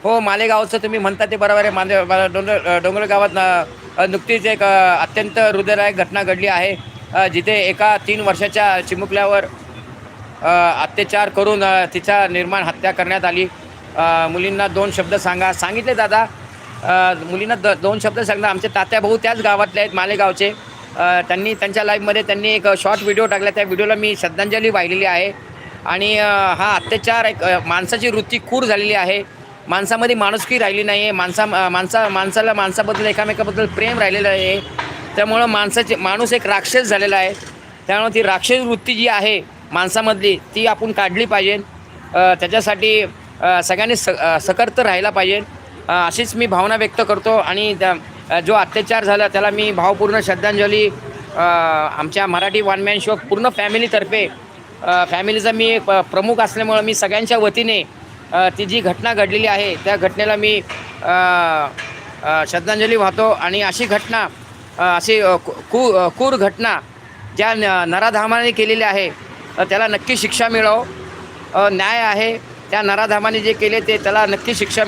हो, मालेगावचं तुम्ही म्हणता ते बरोबर आहे. डोंगर गावात नुकतीच एक अत्यंत हृदयदायक घटना घडली आहे. जिथे एका 3 वर्षाच्या चिमुकल्यावर अत्याचार करून तिचा निर्माण हत्या करण्यात आली. मुलींना 2 शब्द सांगा सांगितले दादा. मुलींना 2 शब्द सांगा. आमचे तात्या भाऊ त्याच गावातले आहेत, मालेगावचे. त्यांनी त्यांच्या लाईव्हमध्ये त्यांनी एक शॉर्ट व्हिडिओ टाकला. त्या व्हिडिओला मी श्रद्धांजली वाहिलेली आहे. आणि हा अत्याचार एक माणसाची वृत्ती क्रूर झालेली आहे. माणसामध्ये माणुसकी राहिली नाही आहे. माणसाला माणसाबद्दल एकामेकाबद्दल प्रेम राहिलेलं आहे. त्यामुळं माणूस एक राक्षस झालेला आहे. त्यामुळे ती राक्षस वृत्ती जी आहे माणसामधली ती आपण काढली पाहिजे. त्याच्यासाठी सगळ्यांनी सतर्क राहायला पाहिजे. अशीच मी भावना व्यक्त करतो. आणि जो अत्याचार झाला त्याला मी भावपूर्ण श्रद्धांजली आमच्या मराठी वन मॅन शो पूर्ण फॅमिलीतर्फे, फॅमिलीचा मी एक प्रमुख असल्यामुळं मी सगळ्यांच्या वतीने ती जी घटना घडलेली आहे त्या घटनेला मी श्रद्धांजली वाहतो. आणि अशी घटना, अशी क्रूर घटना ज्या नराधामाने केलेली आहे त्याला नक्की शिक्षा मिळावं. न्याय आहे त्या नराधामाने जे केले ते त्याला नक्की शिक्षा